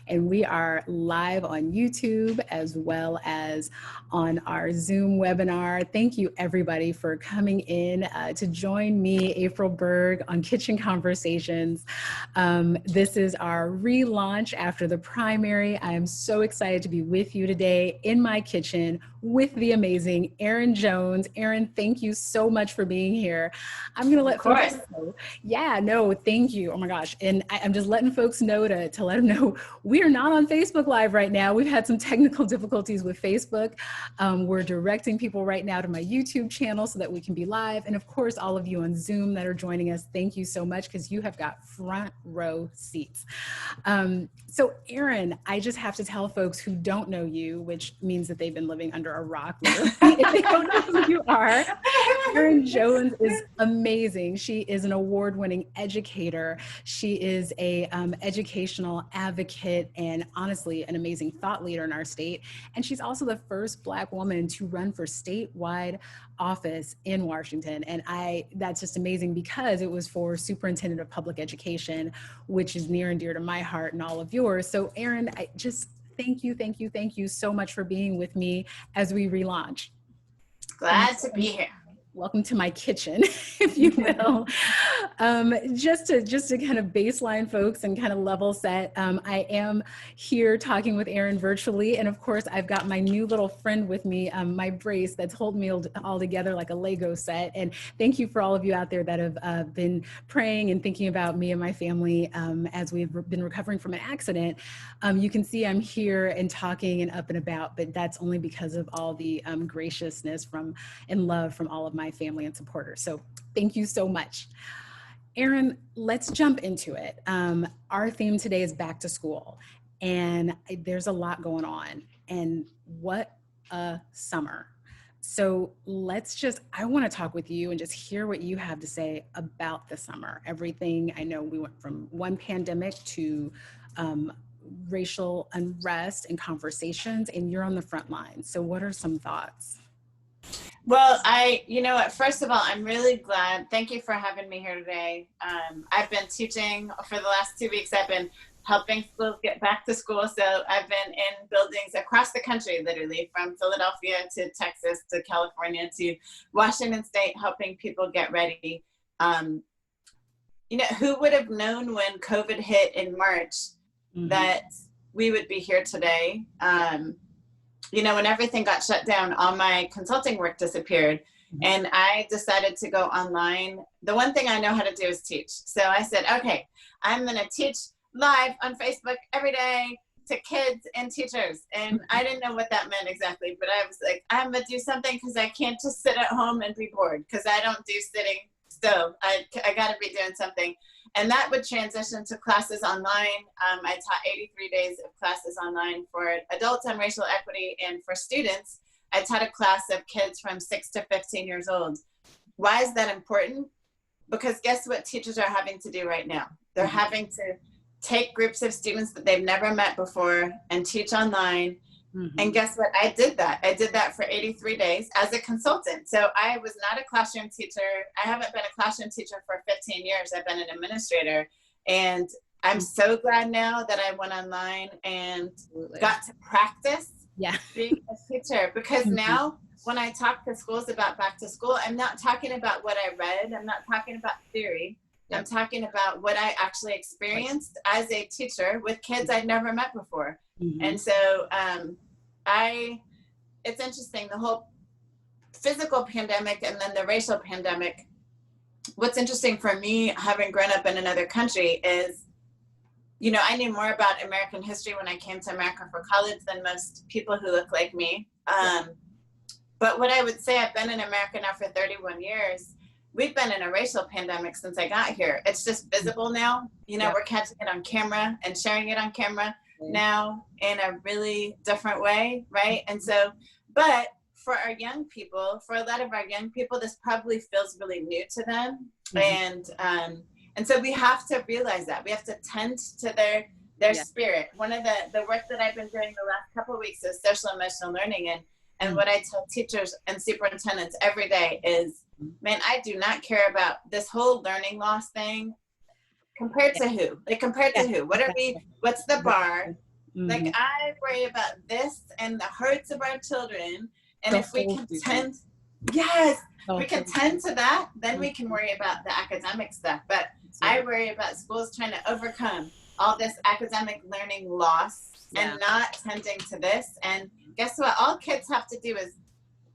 and we are live on YouTube as well as on our Zoom webinar. Thank you everybody for coming in to join me, April Berg, on Kitchen Conversations. This is our relaunch after the primary. I am so excited to be with you today in my kitchen with the amazing Erin Jones. Erin, thank you so much for being here. I'm going to let folks know. Yeah, no, thank you. Oh my gosh. And I'm just letting folks know to let them know we are not on Facebook Live right now. We've had some technical difficulties with Facebook. We're directing people right now to my YouTube channel so that we can be live. And of course, all of you on Zoom that are joining us, thank you so much because you have got front row seats. So Erin, I just have to tell folks who don't know you, which means that they've been living under a rock, literally, if they don't know who you are. Erin Jones is amazing. She is an award-winning educator. She is a educational advocate and honestly an amazing thought leader in our state. And she's also the first Black woman to run for statewide office in Washington. And that's just amazing because it was for Superintendent of Public Education, which is near and dear to my heart and all of yours. So Erin, I just thank you so much for being with me as we relaunch. Glad to be here. Welcome to my kitchen, if you will. Just to kind of baseline folks and kind of level set, I am here talking with Erin virtually. And of course, I've got my new little friend with me, my brace that's holding me all together like a Lego set. And thank you for all of you out there that have been praying and thinking about me and my family as we've been recovering from an accident. You can see I'm here and talking and up and about, but that's only because of all the graciousness and love from all of my family and supporters. So thank you so much. Erin, let's jump into it. Our theme today is back to school, and there's a lot going on, and what a summer. So I want to talk with you and just hear what you have to say about the summer. Everything, I know we went from one pandemic to racial unrest and conversations, and you're on the front lines. So what are some thoughts? Well, first of all, I'm really glad. Thank you for having me here today. I've been teaching for the last 2 weeks. I've been helping schools get back to school. So I've been in buildings across the country, literally from Philadelphia to Texas to California to Washington State, helping people get ready. Who would have known when COVID hit in March that we would be here today? When everything got shut down, all my consulting work disappeared and I decided to go online. The one thing I know how to do is teach. So I said, okay, I'm going to teach live on Facebook every day to kids and teachers. And I didn't know what that meant exactly, but I was like, I'm going to do something because I can't just sit at home and be bored because I don't do sitting still. I got to be doing something. And that would transition to classes online. I taught 83 days of classes online for adults on racial equity, and for students, I taught a class of kids from 6 to 15 years old. Why is that important? Because guess what teachers are having to do right now? They're having to take groups of students that they've never met before and teach online. And guess what? I did that for 83 days as a consultant. So I was not a classroom teacher. I haven't been a classroom teacher for 15 years. I've been an administrator. And I'm so glad now that I went online and got to practice being a teacher. Because now when I talk to schools about back to school, I'm not talking about what I read. I'm not talking about theory. I'm talking about what I actually experienced as a teacher with kids I'd never met before. And so it's interesting, the whole physical pandemic and then the racial pandemic. What's interesting for me, having grown up in another country, is, I knew more about American history when I came to America for college than most people who look like me. But what I would say, I've been in America now for 31 years. We've been in a racial pandemic since I got here. It's just visible now. We're catching it on camera and sharing it on camera now in a really different way, right? And so, but for our young people, for a lot of our young people, this probably feels really new to them. And so we have to realize that. We have to tend to their spirit. One of the work that I've been doing the last couple of weeks is social emotional learning. And what I tell teachers and superintendents every day is, man, I do not care about this whole learning loss thing. Compared to who? Like, compared to who? What's the bar? Like I worry about this and the hurts of our children. And if we can tend, yes, we can tend to that, then we can worry about the academic stuff. But I worry about schools trying to overcome all this academic learning loss and not tending to this. And guess what? All kids have to do is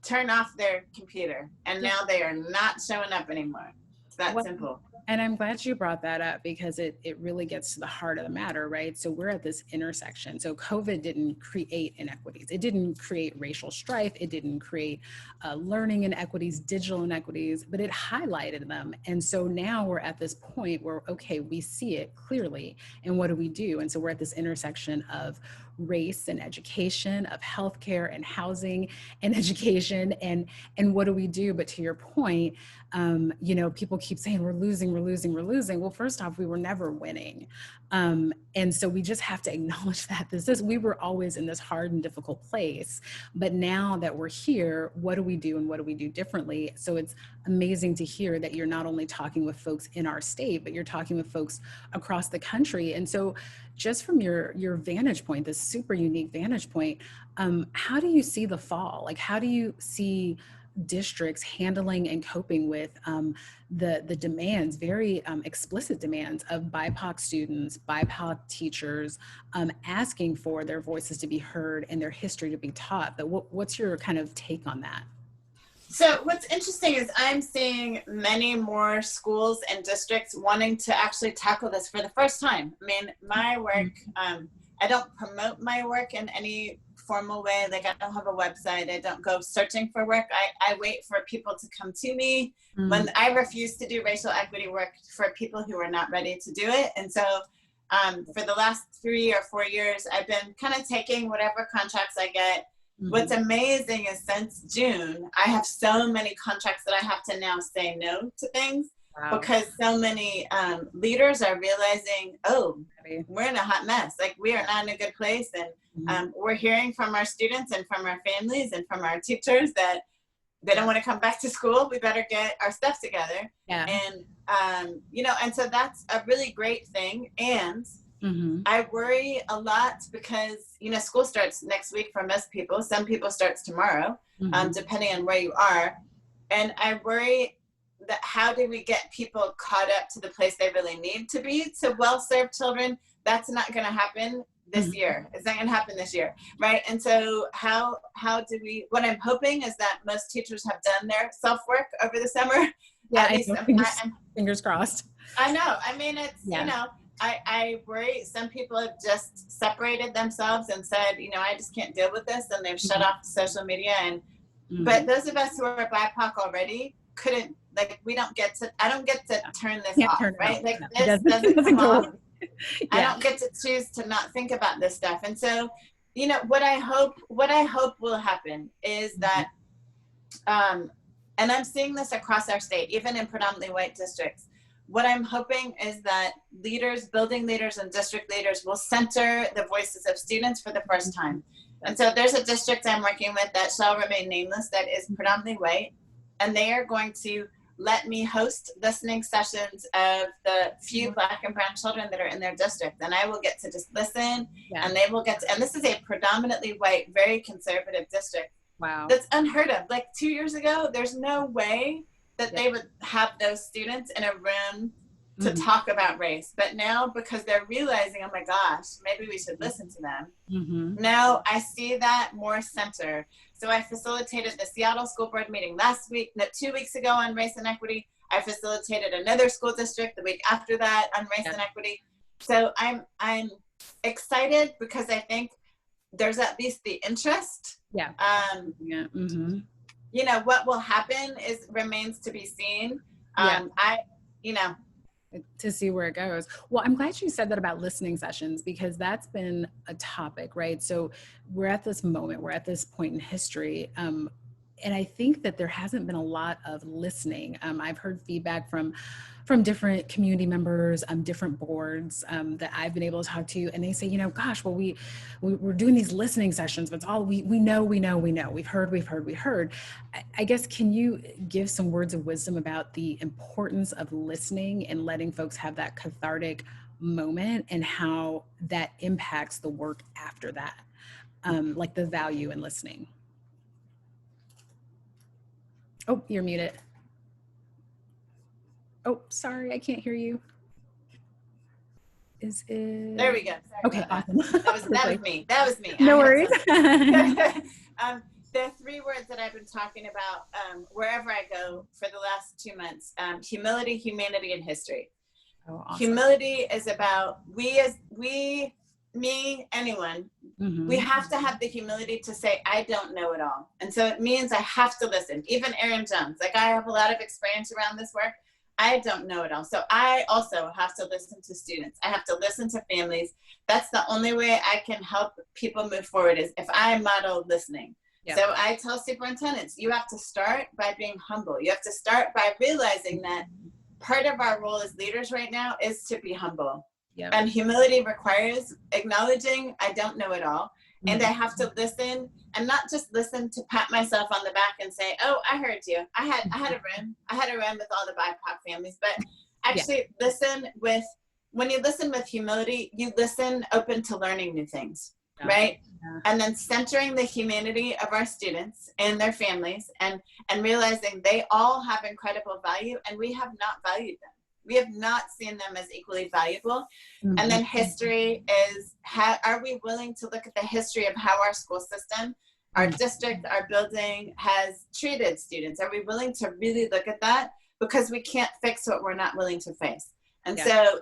turn off their computer, and now they are not showing up anymore. It's that simple. And I'm glad you brought that up, because it really gets to the heart of the matter, right? So we're at this intersection. So COVID didn't create inequities. It didn't create racial strife. It didn't create learning inequities, digital inequities, but it highlighted them. And so now we're at this point where, okay, we see it clearly. And what do we do? And so we're at this intersection of race and education, of healthcare and housing and education. And what do we do? But to your point, you know, people keep saying we're losing. Well, first off, we were never winning. And so we just have to acknowledge that we were always in this hard and difficult place. But now that we're here, what do we do and what do we do differently? So it's amazing to hear that you're not only talking with folks in our state, but you're talking with folks across the country. And so just from your vantage point, this super unique vantage point, how do you see the fall? Like, how do you see districts handling and coping with the demands, very explicit demands of BIPOC students, BIPOC teachers, asking for their voices to be heard and their history to be taught? But what's your kind of take on that? So what's interesting is I'm seeing many more schools and districts wanting to actually tackle this for the first time. I mean, my work, I don't promote my work in any formal way. Like, I don't have a website. I don't go searching for work. I wait for people to come to me. When I refuse to do racial equity work for people who are not ready to do it. And so for the last 3 or 4 years, I've been kind of taking whatever contracts I get. What's amazing is since June, I have so many contracts that I have to now say no to things. Wow. Because so many leaders are realizing, oh, we're in a hot mess. Like, we are not in a good place. And we're hearing from our students and from our families and from our teachers that they don't want to come back to school. We better get our stuff together. Yeah. And, you know, and so that's a really great thing. And I worry a lot because, you know, school starts next week for most people. Some people starts tomorrow, depending on where you are. And I worry that how do we get people caught up to the place they really need to be to well-served children? That's not going to happen this year. It's not going to happen this year, right? And so how do we, what I'm hoping is that most teachers have done their self-work over the summer. Yeah, fingers crossed. I know. I mean, it's, you know, I worry some people have just separated themselves and said, you know, I just can't deal with this. And they've shut off social media. And but those of us who are BIPOC already couldn't, like, I don't get to turn this off, right? Like, this doesn't come off. I don't get to choose to not think about this stuff. And so, you know, what I hope will happen is that, and I'm seeing this across our state, even in predominantly white districts, what I'm hoping is that leaders, building leaders and district leaders will center the voices of students for the first time. And so there's a district I'm working with that shall remain nameless that is predominantly white, and they are going to let me host listening sessions of the few Black and brown children that are in their district. And I will get to just listen, and they will get to, and this is a predominantly white, very conservative district. Wow. That's unheard of. Like 2 years ago, there's no way that they would have those students in a room to talk about race. But now, because they're realizing, oh my gosh, maybe we should listen to them. Now I see that more center. So I facilitated the Seattle School Board meeting 2 weeks ago on race and equity. I facilitated another school district the week after that on race and equity. So I'm excited because I think there's at least the interest. You know, what will happen remains to be seen. To see where it goes. Well, I'm glad you said that about listening sessions, because that's been a topic, right? So we're at this moment, we're at this point in history. And I think that there hasn't been a lot of listening. I've heard feedback from different community members, different boards that I've been able to talk to, and they say, you know, gosh, well, we're doing these listening sessions, but it's all we know. We've heard. I guess, can you give some words of wisdom about the importance of listening and letting folks have that cathartic moment and how that impacts the work after that, like the value in listening. Oh, you're muted. Oh, sorry, I can't hear you. Is it? There we go. Sorry okay, about awesome. That was me. That was me. No worries. The 3 words that I've been talking about wherever I go for the last 2 months: humility, humanity, and history. Oh, awesome. Humility is about me, anyone. Mm-hmm. We have to have the humility to say, I don't know it all. And so it means I have to listen. Even Erin Jones, like, I have a lot of experience around this work. I don't know it all. So I also have to listen to students. I have to listen to families. That's the only way I can help people move forward, is if I model listening. Yeah. So I tell superintendents, you have to start by being humble. You have to start by realizing that part of our role as leaders right now is to be humble. Yep. And humility requires acknowledging I don't know it all. Mm-hmm. And I have to listen, and not just listen to pat myself on the back and say, oh, I heard you. I had a room with all the BIPOC families, but actually listen with, when you listen with humility, you listen open to learning new things, right? Yeah. And then centering the humanity of our students and their families, and realizing they all have incredible value, and we have not valued them. We have not seen them as equally valuable. Mm-hmm. And then history is, are we willing to look at the history of how our school system, our district, our building has treated students? Are we willing to really look at that? Because we can't fix what we're not willing to face. And so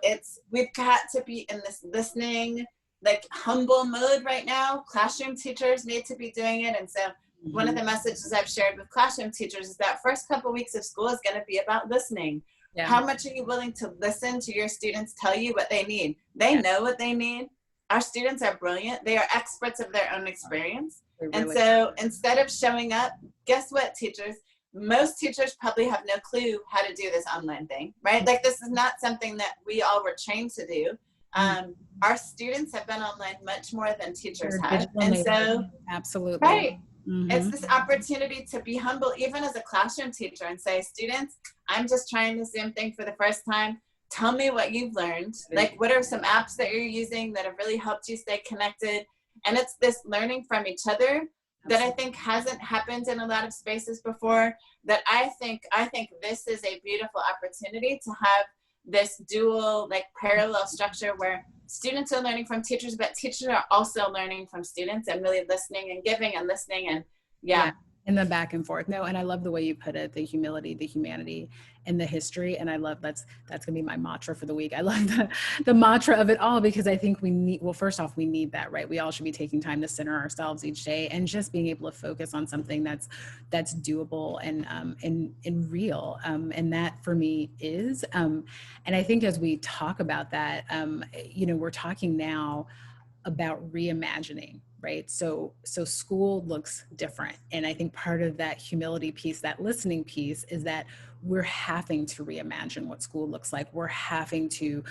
we've got to be in this listening, like, humble mode right now. Classroom teachers need to be doing it. And so one of the messages I've shared with classroom teachers is that first couple weeks of school is going to be about listening. Yeah. How much are you willing to listen to your students tell you what they need? They know what they need. Our students are brilliant. They are experts of their own experience. Really, and so instead of showing up, guess what, teachers? Most teachers probably have no clue how to do this online thing, right? Like, this is not something that we all were trained to do. Our students have been online much more than teachers have. And so, absolutely. Right. Mm-hmm. It's this opportunity to be humble, even as a classroom teacher, and say, students, I'm just trying this Zoom thing for the first time. Tell me what you've learned. Like, what are some apps that you're using that have really helped you stay connected? And it's this learning from each other that I think hasn't happened in a lot of spaces before, that I think this is a beautiful opportunity to have this dual, like, parallel structure where students are learning from teachers, but teachers are also learning from students, and really listening and giving and listening. And and the back and forth. No, and I love the way you put it, the humility, the humanity, and the history. And I love that's gonna be my mantra for the week. I love the mantra of it all, because I think we need, well, first off, we need that, right? We all should be taking time to center ourselves each day, and just being able to focus on something that's doable and real. And that for me is, and I think as we talk about that, we're talking now about reimagining, right? So school looks different. And I think part of that humility piece, that listening piece, is that we're having to reimagine what school looks like. We're having to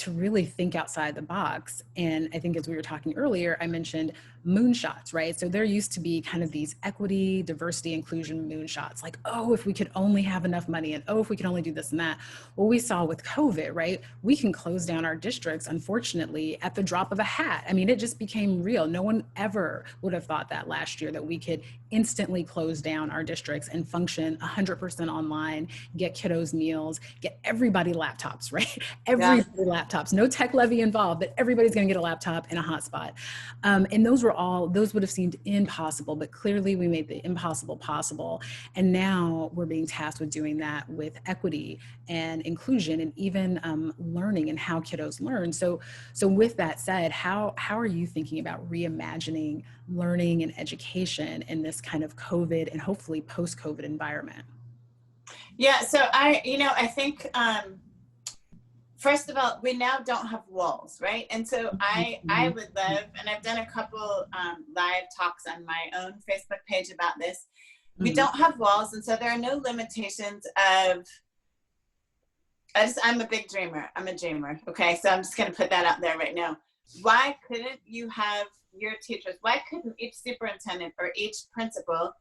really think outside the box. And I think, as we were talking earlier, I mentioned moonshots, right? So there used to be kind of these equity, diversity, inclusion moonshots, like, oh, if we could only have enough money, and oh, if we could only do this and that. Well, we saw with COVID, right? We can close down our districts, unfortunately, at the drop of a hat. I mean, it just became real. No one ever would have thought that last year, that we could instantly close down our districts and function 100% online, get kiddos meals, get everybody laptops, right? Everybody laptops, no tech levy involved, but everybody's going to get a laptop and a hotspot. And those would have seemed impossible, but clearly we made the impossible possible. And now we're being tasked with doing that with equity and inclusion, and even learning and how kiddos learn. So with that said, how are you thinking about reimagining learning and education in this kind of COVID and hopefully post-COVID environment? Yeah, so I think, first of all, we now don't have walls, right? And so I would love, and I've done a couple live talks on my own Facebook page about this. We don't have walls, and so there are no limitations of, I'm a big dreamer. I'm a dreamer, okay? So I'm just gonna put that out there right now. Why couldn't you have your teachers, why couldn't each superintendent or each principal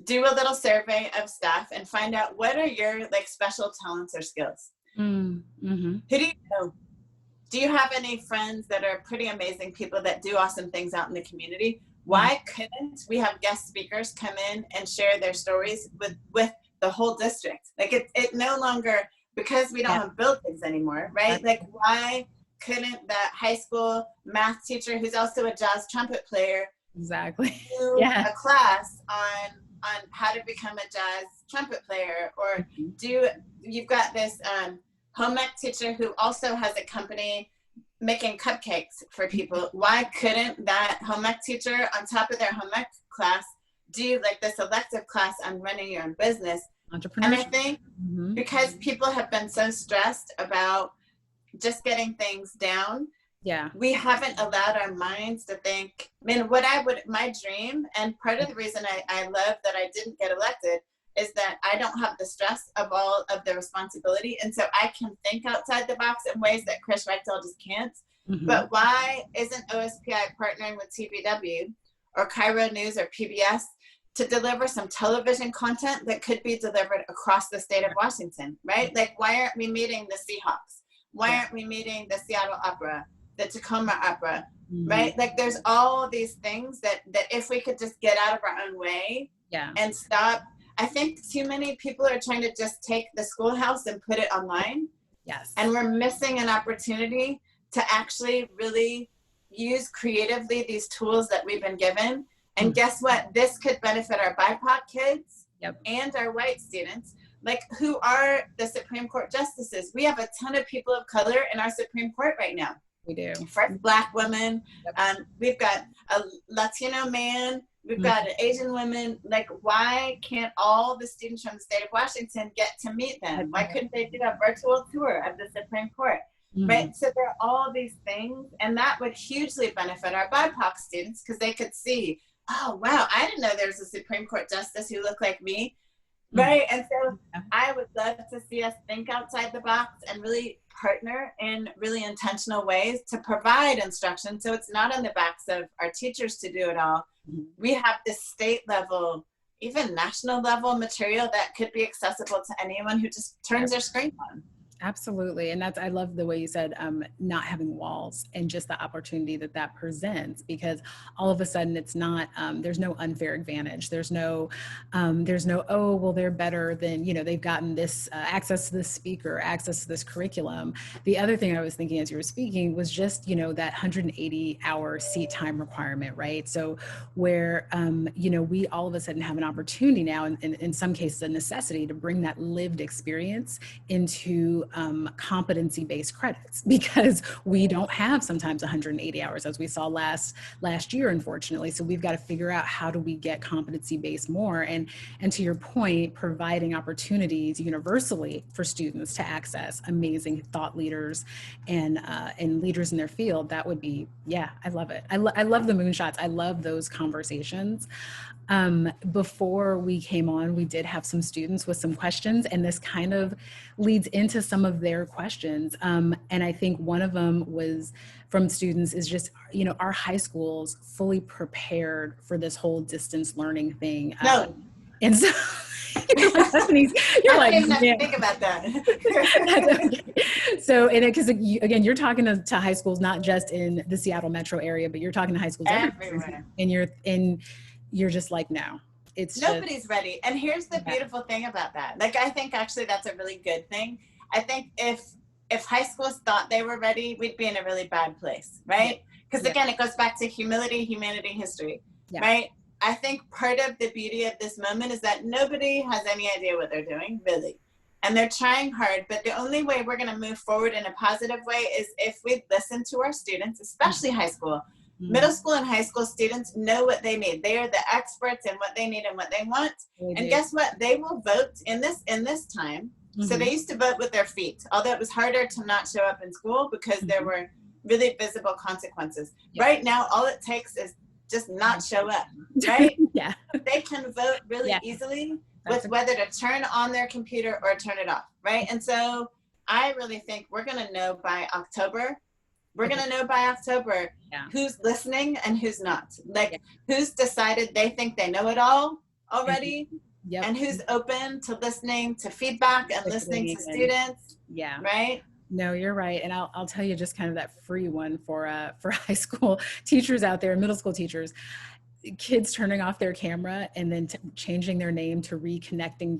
do a little survey of staff and find out what are your, like, special talents or skills? Who do you know? do you have any friends that are pretty amazing people that do awesome things out in the community? Why couldn't we have guest speakers come in and share their stories with the whole district? Like it no longer, because we don't have buildings anymore, right? Like why couldn't that high school math teacher who's also a jazz trumpet player do a class on how to become a jazz trumpet player? Or you've got this home ec teacher who also has a company making cupcakes for people. Why couldn't that home ec teacher, on top of their home ec class, do like this elective class on running your own business? Entrepreneurship. And I think because people have been so stressed about just getting things down, we haven't allowed our minds to think, I mean, my dream, and part of the reason I love that I didn't get elected, is that I don't have the stress of all of the responsibility. And so I can think outside the box in ways that Chris Reichtel just can't. But why isn't OSPI partnering with TVW or Cairo News or PBS to deliver some television content that could be delivered across the state of Washington, right? Like, why aren't we meeting the Seahawks? Why aren't we meeting the Seattle Opera, the Tacoma Opera, right? Like, there's all these things that if we could just get out of our own way and stop. I think too many people are trying to just take the schoolhouse and put it online. And we're missing an opportunity to actually really use creatively these tools that we've been given. And guess what? This could benefit our BIPOC kids and our white students, like who are the Supreme Court justices. We have a ton of people of color in our Supreme Court right now. We do. First Black woman. We've got a Latino man. We've got an Asian woman. Like, why can't all the students from the state of Washington get to meet them? Why couldn't they do a virtual tour of the Supreme Court? Right? So there are all these things, and that would hugely benefit our BIPOC students because they could see, oh, wow, I didn't know there was a Supreme Court justice who looked like me. Right? And so I would love to see us think outside the box and really partner in really intentional ways to provide instruction. So it's not on the backs of our teachers to do it all. We have this state level, even national level material that could be accessible to anyone who just turns their screen on. Absolutely. And I love the way you said, not having walls and just the opportunity that presents, because all of a sudden it's not, there's no unfair advantage. There's no, oh, well, they're better than, they've gotten this access to this speaker, access to this curriculum. The other thing I was thinking as you were speaking was just, that 180-hour seat time requirement, right? So where, we all of a sudden have an opportunity now, and in some cases a necessity, to bring that lived experience into competency-based credits, because we don't have sometimes 180 hours, as we saw last year, unfortunately. So we've got to figure out, how do we get competency-based more? And to your point, providing opportunities universally for students to access amazing thought leaders and leaders in their field. That would be, I love it. I love the moonshots. I love those conversations. Before we came on, we did have some students with some questions, and this kind of leads into some of their questions. And I think one of them was from students is just, are high schools fully prepared for this whole distance learning thing? No. And so you're like, think about that. Okay. So, because again, you're talking to high schools, not just in the Seattle metro area, but you're talking to high schools everywhere. And you're just like, no, nobody's ready. And here's the beautiful thing about that. Like, I think actually that's a really good thing. I think if high schools thought they were ready, we'd be in a really bad place, right? Because again, it goes back to humility, humanity, history, right? I think part of the beauty of this moment is that nobody has any idea what they're doing, really. And they're trying hard, but the only way we're going to move forward in a positive way is if we listen to our students, especially high school. Middle school and high school students know what they need. They are the experts in what they need and what they want. And guess what? They will vote in this time. So they used to vote with their feet, although it was harder to not show up in school because there were really visible consequences. Right now, all it takes is just not show up, right? They can vote really easily with whether to turn on their computer or turn it off, right? And so I really think we're going to know by October. We're going to know by October who's listening and who's not. Like, who's decided they think they know it all already, and who's open to listening to feedback and listening to students, right? No, you're right. And I'll tell you just kind of that free one for high school teachers out there, middle school teachers. Kids turning off their camera and then changing their name to reconnecting ...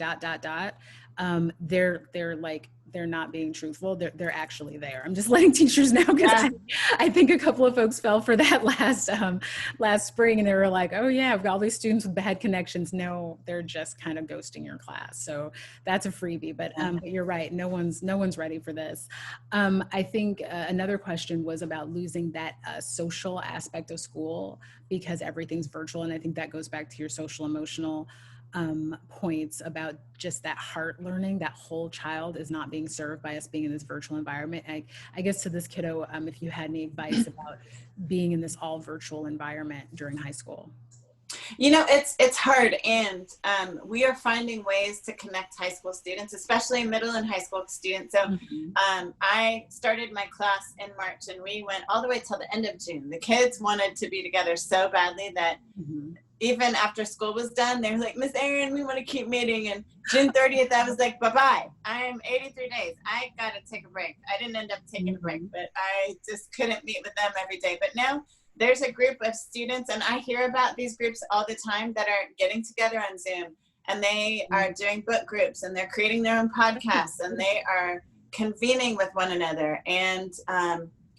They're like, they're not being truthful. They're actually there. I'm just letting teachers know, because I think a couple of folks fell for that last spring, and they were like, oh yeah, I've got all these students with bad connections. No, they're just kind of ghosting your class. So that's a freebie, but you're right. No one's ready for this. I think another question was about losing that social aspect of school because everything's virtual. And I think that goes back to your social emotional points about just that heart learning. That whole child is not being served by us being in this virtual environment. I guess to this kiddo, if you had any advice about being in this all virtual environment during high school. You know, it's hard, and we are finding ways to connect high school students, especially middle and high school students. So I started my class in March, and we went all the way till the end of June. The kids wanted to be together so badly that even after school was done, they were like, Miss Erin, we want to keep meeting. And June 30th, I was like, bye-bye. I'm 83 days. I got to take a break. I didn't end up taking a break, but I just couldn't meet with them every day. But now there's a group of students, and I hear about these groups all the time, that are getting together on Zoom, and they are doing book groups, and they're creating their own podcasts, and they are convening with one another, and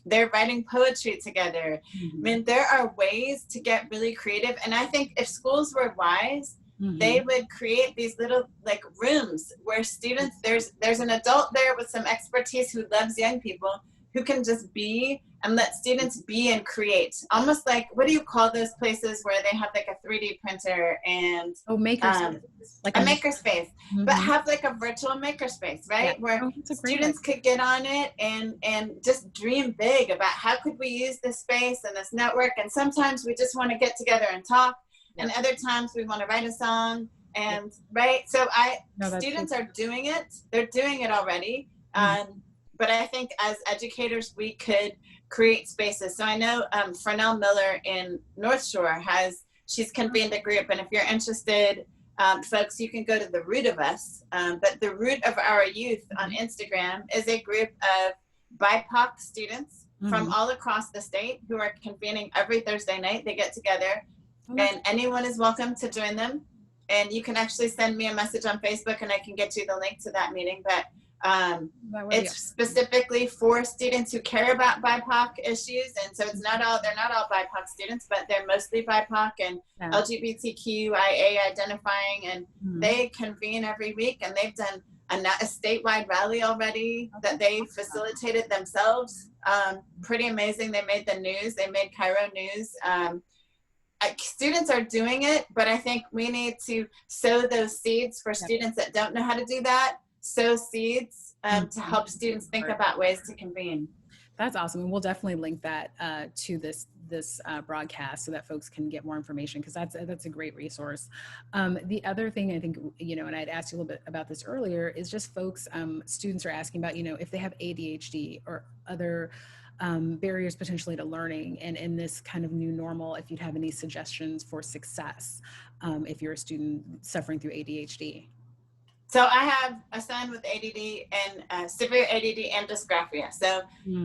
they're writing poetry together. I mean, there are ways to get really creative. And I think if schools were wise, they would create these little like rooms where students, there's an adult there with some expertise who loves young people, who can just be and let students be and create. Almost like, what do you call those places where they have like a 3D printer and makerspace, like a makerspace, but have like a virtual makerspace, right? Where students could get on it and just dream big about how could we use this space and this network. And sometimes we just want to get together and talk, and other times we want to write a song, and right. So students are doing it. They're doing it already. But I think as educators, we could create spaces. So I know Fresnel Miller in North Shore she's convened a group. And if you're interested, folks, you can go to The Root of Us. But The Root of Our Youth on Instagram is a group of BIPOC students from all across the state who are convening every Thursday night. They get together, and anyone is welcome to join them. And you can actually send me a message on Facebook, and I can get you the link to that meeting. But it's specifically for students who care about BIPOC issues. And so they're not all BIPOC students, but they're mostly BIPOC and LGBTQIA identifying. And they convene every week, and they've done a statewide rally already that they facilitated themselves. Pretty amazing. They made the news. They made Cairo news. Students are doing it, but I think we need to sow those seeds for students that don't know how to do that. Sow seeds to help students think about ways to convene. That's awesome. And we'll definitely link that to this broadcast so that folks can get more information, because that's a great resource. The other thing I think, and I'd asked you a little bit about this earlier, is just folks, students are asking about, if they have ADHD or other barriers potentially to learning, and in this kind of new normal, if you'd have any suggestions for success if you're a student suffering through ADHD. So I have a son with ADD and severe ADD and dysgraphia. So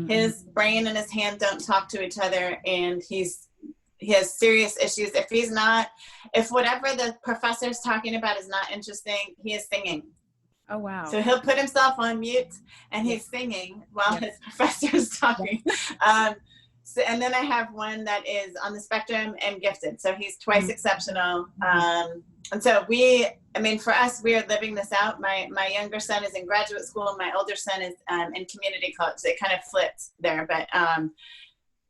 his brain and his hand don't talk to each other, and he has serious issues. If whatever the professor's talking about is not interesting, he is singing. Oh, wow. So he'll put himself on mute and he's singing while his professor is talking. And then I have one that is on the spectrum and gifted. So he's twice exceptional. And so for us, we are living this out. My younger son is in graduate school, and my older son is in community college. They kind of flipped there, but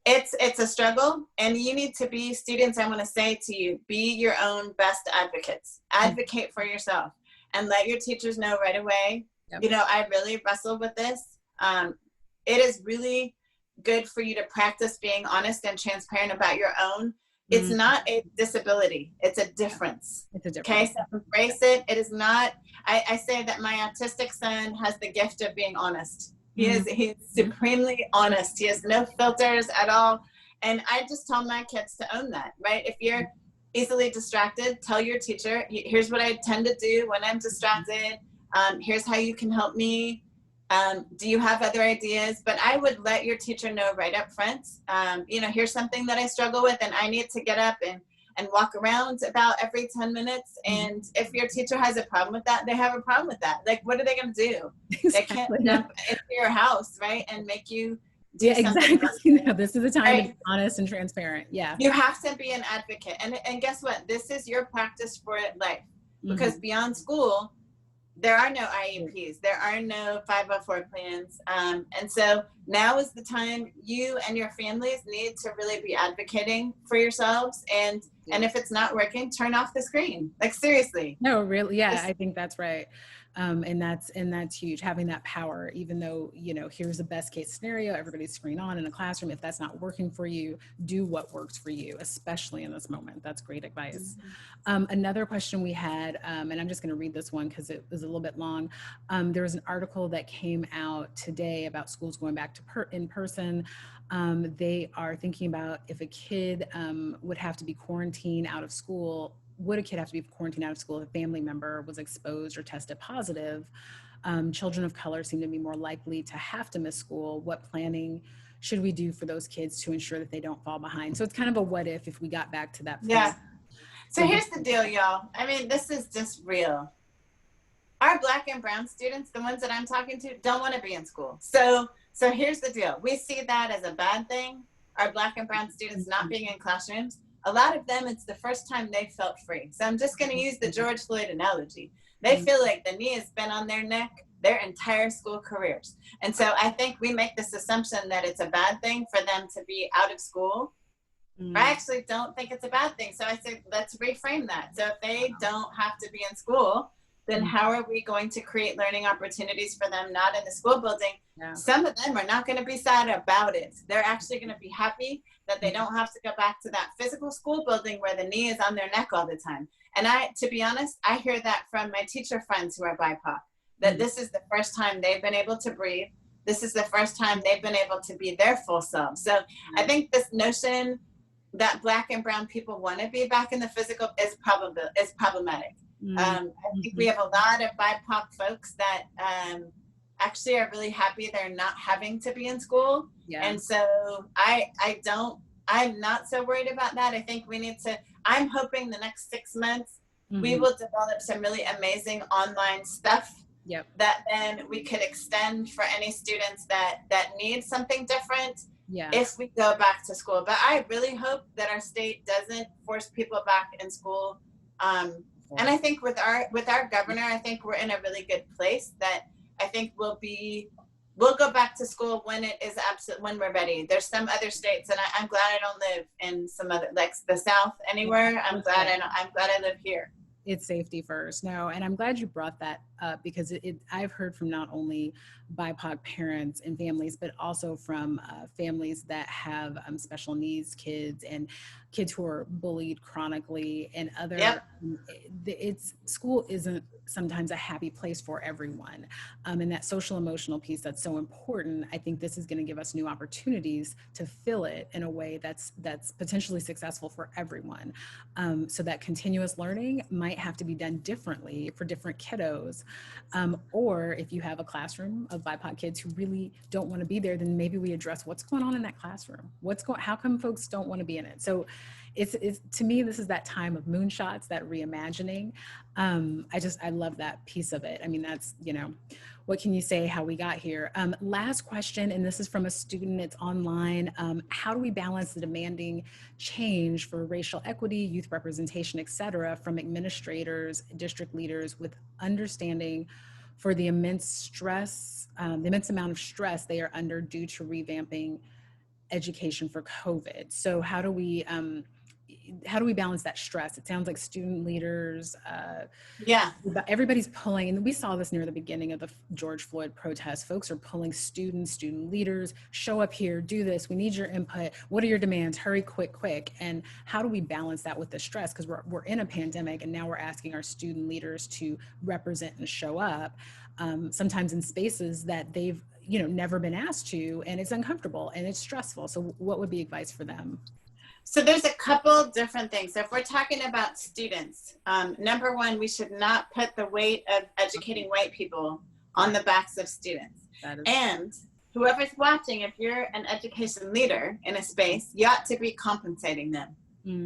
it's a struggle, and you need to be students. I want to say to you, be your own best advocates. Advocate for yourself and let your teachers know right away. I really wrestle with this. It is really good for you to practice being honest and transparent about your own. It's not a disability. It's a difference. It's a difference. Okay, so embrace it. It is not, I say that my autistic son has the gift of being honest. He's supremely honest. He has no filters at all. And I just tell my kids to own that, right? If you're easily distracted, tell your teacher, here's what I tend to do when I'm distracted. Here's how you can help me. Do you have other ideas? But I would let your teacher know right up front, here's something that I struggle with and I need to get up and walk around about every 10 minutes. And if your teacher has a problem with that, they have a problem with that. Like, what are they going to do? Exactly. They can't jump into your house, right? And make you do exactly. something. No, this is the time to be honest and transparent. Yeah. You have to be an advocate. And guess what? This is your practice for life. Because beyond school, there are no IEPs, there are no 504 plans. And so now is the time you and your families need to really be advocating for yourselves. And if it's not working, turn off the screen. Like, seriously. No, really. Yeah, I think that's right. And that's huge, having that power, even though, here's the best case scenario, everybody's screen on in a classroom. If that's not working for you, do what works for you, especially in this moment. That's great advice. Another question we had, and I'm just going to read this one because it was a little bit long. There was an article that came out today about schools going back to in person. They are thinking about if a kid would have to be quarantined out of school. Would a kid have to be quarantined out of school if a family member was exposed or tested positive? Children of color seem to be more likely to have to miss school. What planning should we do for those kids to ensure that they don't fall behind? So it's kind of a what if we got back to that place. Yeah. So here's the deal, y'all. I mean, this is just real. Our Black and brown students, the ones that I'm talking to, don't want to be in school. So here's the deal. We see that as a bad thing. Our Black and brown students not being in classrooms. A lot of them, it's the first time they felt free. So I'm just going to use the George Floyd analogy. They feel like the knee has been on their neck their entire school careers. And so I think we make this assumption that it's a bad thing for them to be out of school. I actually don't think it's a bad thing. So I say, let's reframe that. So if they don't have to be in school, then how are we going to create learning opportunities for them not in the school building? Yeah. Some of them are not going to be sad about it. They're actually going to be happy that they don't have to go back to that physical school building where the knee is on their neck all the time. And to be honest, I hear that from my teacher friends who are BIPOC, that this is the first time they've been able to breathe. This is the first time they've been able to be their full selves. So I think this notion that Black and brown people want to be back in the physical is problematic. I think we have a lot of BIPOC folks that actually are really happy they're not having to be in school. Yeah. And so I'm not so worried about that. I think I'm hoping the next 6 months, we will develop some really amazing online stuff that then we could extend for any students that need something different. Yeah. If we go back to school. But I really hope that our state doesn't force people back in school. And I think with our governor, I think we're in a really good place that I think we'll go back to school when it is when we're ready. There's some other states, and I'm glad I don't live in some other, like the South anywhere. I'm glad I live here. It's safety first. No, and I'm glad you brought that up because I've heard from not only BIPOC parents and families, but also from families that have special needs kids and kids who are bullied chronically and other. Yep. School isn't sometimes a happy place for everyone. And that social emotional piece that's so important, I think this is going to give us new opportunities to fill it in a way that's potentially successful for everyone. So that continuous learning might have to be done differently for different kiddos. Or if you have a classroom of BIPOC kids who really don't want to be there, then maybe we address what's going on in that classroom. How come folks don't want to be in it? So it's to me, this is that time of moonshots, that reimagining. I love that piece of it. I mean, that's, what can you say how we got here? Last question, and this is from a student, it's online. How do we balance the demanding change for racial equity, youth representation, et cetera, from administrators, district leaders with understanding for the immense amount of stress they are under due to revamping education for COVID? So how do we balance that stress? It sounds like student leaders, everybody's pulling, and we saw this near the beginning of the George Floyd protests. Folks are pulling student leaders, show up here, do this, we need your input, what are your demands, hurry, quick. And how do we balance that with the stress? Because we're in a pandemic, and now we're asking our student leaders to represent and show up, sometimes in spaces that they've never been asked to, and it's uncomfortable and it's stressful. So what would be advice for them? So there's a couple different things. So if we're talking about students, number one, we should not put the weight of educating white people on the backs of students. And whoever's watching, if you're an education leader in a space, you ought to be compensating them.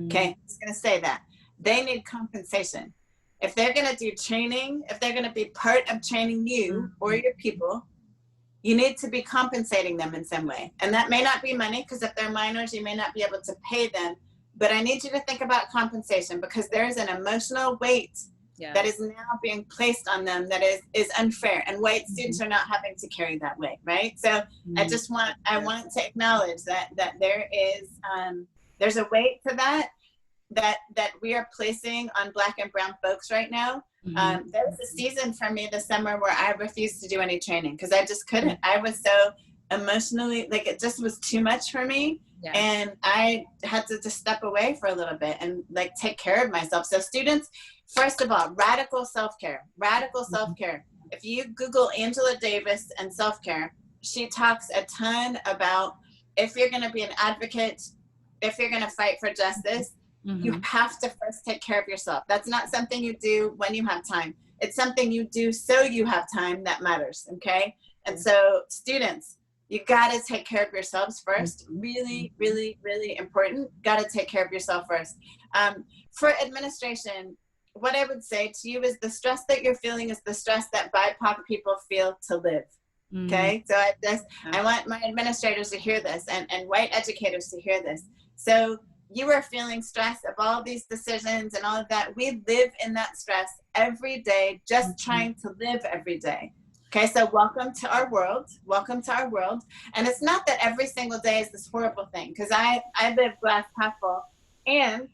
Okay, I'm just gonna say that. They need compensation. If they're gonna do training, if they're gonna be part of training you or your people, you need to be compensating them in some way. And that may not be money, because if they're minors, you may not be able to pay them. But I need you to think about compensation, because there is an emotional weight that is now being placed on them that is unfair. And white students are not having to carry that weight, right? So I want to acknowledge that there is, there's a weight to that we are placing on Black and brown folks right now. There was a season for me this summer where I refused to do any training because I just couldn't. I was so emotionally, like, it just was too much for me. And I had to just step away for a little bit and like take care of myself. So students, first of all, radical self-care. If you Google Angela Davis and self-care, she talks a ton about, if you're going to be an advocate, if you're going to fight for justice, you have to first take care of yourself. That's not something you do when you have time. It's something you do so you have time that matters, okay? And so students, you gotta take care of yourselves first. Really, really, really important. Gotta take care of yourself first. For administration, what I would say to you is the stress that you're feeling is the stress that BIPOC people feel to live. Okay, so I want my administrators to hear this, and white educators to hear this. So you are feeling stress of all these decisions and all of that. We live in that stress every day, just trying to live every day. Okay, so welcome to our world. Welcome to our world. And it's not that every single day is this horrible thing, because I live glass half full. And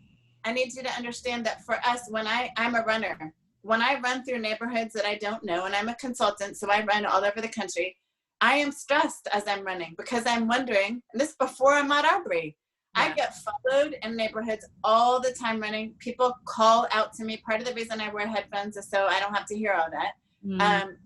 I need you to understand that for us, when I'm a runner, when I run through neighborhoods that I don't know, and I'm a consultant, so I run all over the country, I am stressed as I'm running, because I'm wondering, and this is before I'm at Aubrey, I get followed in neighborhoods all the time running. People call out to me. Part of the reason I wear headphones is so I don't have to hear all that.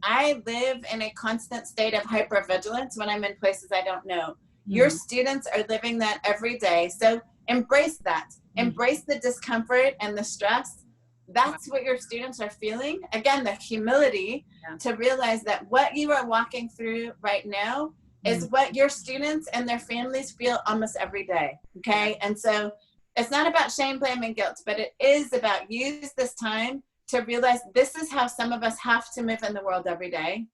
I live in a constant state of hypervigilance when I'm in places I don't know. Your students are living that every day. So embrace that. Embrace the discomfort and the stress. That's what your students are feeling. Again, the humility to realize that what you are walking through right now is what your students and their families feel almost every day, okay? And so it's not about shame, blame, and guilt, but it is about use this time to realize this is how some of us have to move in the world every day.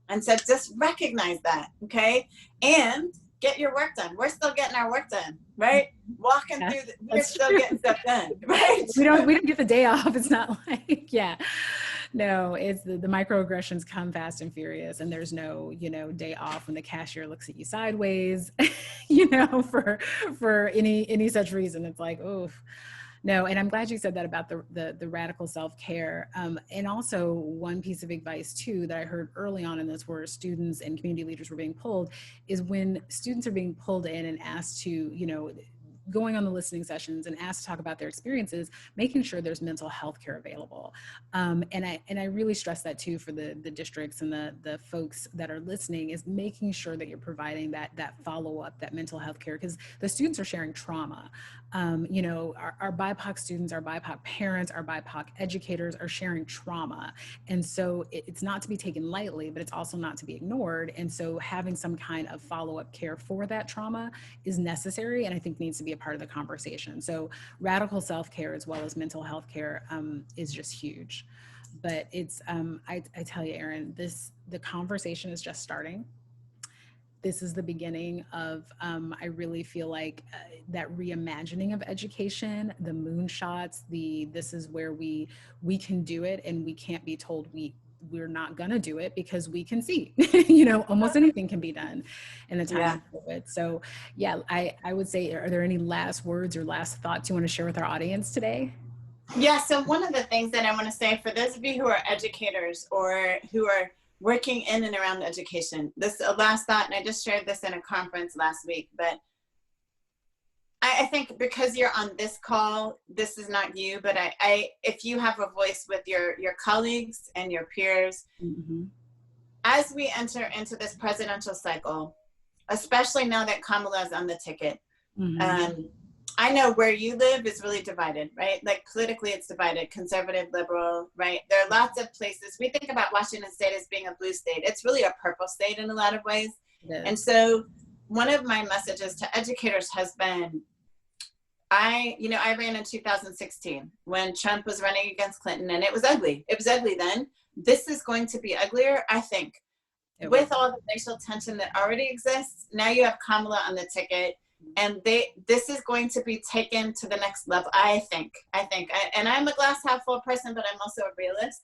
And so just recognize that, okay? And get your work done. We're still getting our work done, right? Walking through, we're still getting stuff done, right? We don't get the day off. It's not like, no, it's the microaggressions come fast and furious, and there's no, day off when the cashier looks at you sideways, for any such reason. It's like, oh, no. And I'm glad you said that about the radical self-care. And also one piece of advice too, that I heard early on in this, where students and community leaders were being pulled, is when students are being pulled in and asked to, going on the listening sessions and asked to talk about their experiences, making sure there's mental health care available. And I really stress that too for the districts and the folks that are listening, is making sure that you're providing that follow-up, that mental health care, because the students are sharing trauma. Our BIPOC students, our BIPOC parents, our BIPOC educators are sharing trauma. And so it's not to be taken lightly, but it's also not to be ignored. And so having some kind of follow-up care for that trauma is necessary, and I think needs to be a part of the conversation. So radical self-care as well as mental health care is just huge. But it's, I tell you, Erin, the conversation is just starting. This is the beginning of, I really feel like that reimagining of education, the moonshots, this is where we can do it, and we can't be told we're not gonna do it, because we can see, almost anything can be done in the time of COVID. So I would say, are there any last words or last thoughts you want to share with our audience today? Yeah, so one of the things that I want to say for those of you who are educators or who are working in and around education, this last thought, and I just shared this in a conference last week, but I think because you're on this call, this is not you, but if you have a voice with your colleagues and your peers, as we enter into this presidential cycle, especially now that Kamala is on the ticket, I know where you live is really divided, right? Like politically it's divided, conservative, liberal, right? There are lots of places. We think about Washington State as being a blue state. It's really a purple state in a lot of ways. And so one of my messages to educators has been, I ran in 2016 when Trump was running against Clinton, and it was ugly. It was ugly then. This is going to be uglier, I think. With all the racial tension that already exists, now you have Kamala on the ticket, and this is going to be taken to the next level. I think, and I'm a glass half full person, but I'm also a realist.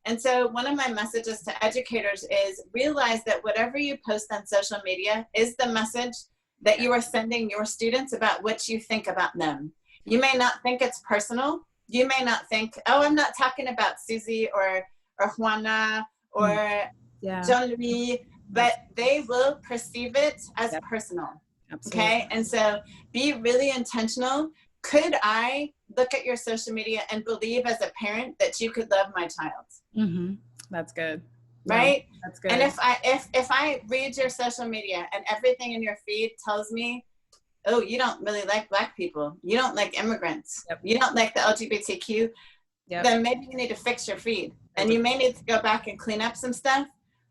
And so one of my messages to educators is realize that whatever you post on social media is the message that you are sending your students about what you think about them. You may not think it's personal. You may not think, oh, I'm not talking about Susie or Juana or John Louis, but they will perceive it as personal. Absolutely. Okay, and so be really intentional. Could I look at your social media and believe as a parent that you could love my child? Mm-hmm. That's good. Right? No, that's good. And if I read your social media and everything in your feed tells me, oh, you don't really like Black people, you don't like immigrants, you don't like the LGBTQ, then maybe you need to fix your feed. And you may need to go back and clean up some stuff,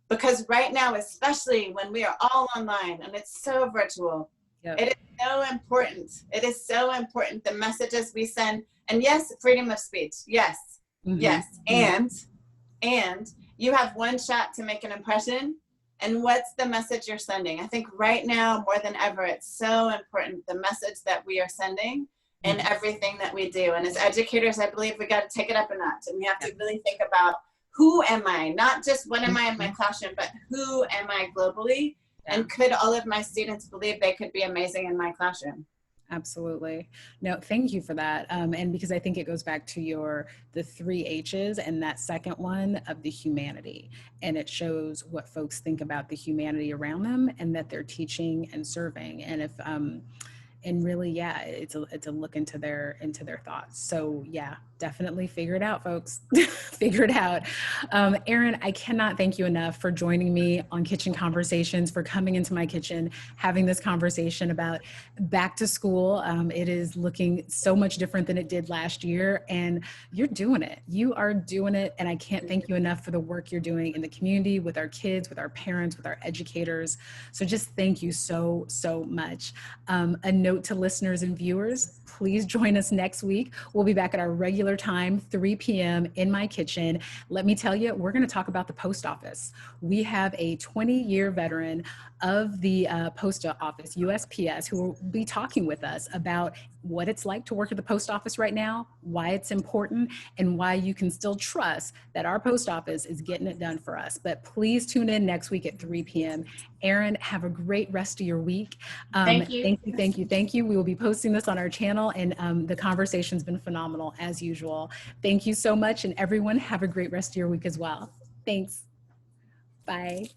because right now, especially when we are all online and it's so virtual, it is so important. It is so important, the messages we send. And yes, freedom of speech. Yes. Mm-hmm. Yes. And you have one shot to make an impression. And what's the message you're sending? I think right now, more than ever, it's so important, the message that we are sending in everything that we do. And as educators, I believe we got to take it up a notch. And we have to really think about, who am I? Not just what am I in my classroom, but who am I globally? And could all of my students believe they could be amazing in my classroom? Absolutely. No, thank you for that. And because I think it goes back to the 3 H's and that second one of the humanity. And it shows what folks think about the humanity around them and that they're teaching and serving. And if, and really, it's a look into their thoughts. So definitely figure it out, folks. Figure it out. Erin, I cannot thank you enough for joining me on Kitchen Conversations, for coming into my kitchen, having this conversation about back to school. It is looking so much different than it did last year, and you're doing it. You are doing it, and I can't thank you enough for the work you're doing in the community, with our kids, with our parents, with our educators. So just thank you so, so much. A note to listeners and viewers, please join us next week. We'll be back at our regular time, 3 p.m. in my kitchen. Let me tell you, we're going to talk about the post office. We have a 20-year veteran of the post office, USPS, who will be talking with us about what it's like to work at the post office right now, why it's important, and why you can still trust that our post office is getting it done for us. But please tune in next week at 3 p.m. Erin, have a great rest of your week. Thank you. Thank you. We will be posting this on our channel, and the conversation's been phenomenal as usual. Thank you so much, and everyone have a great rest of your week as well. Thanks. Bye.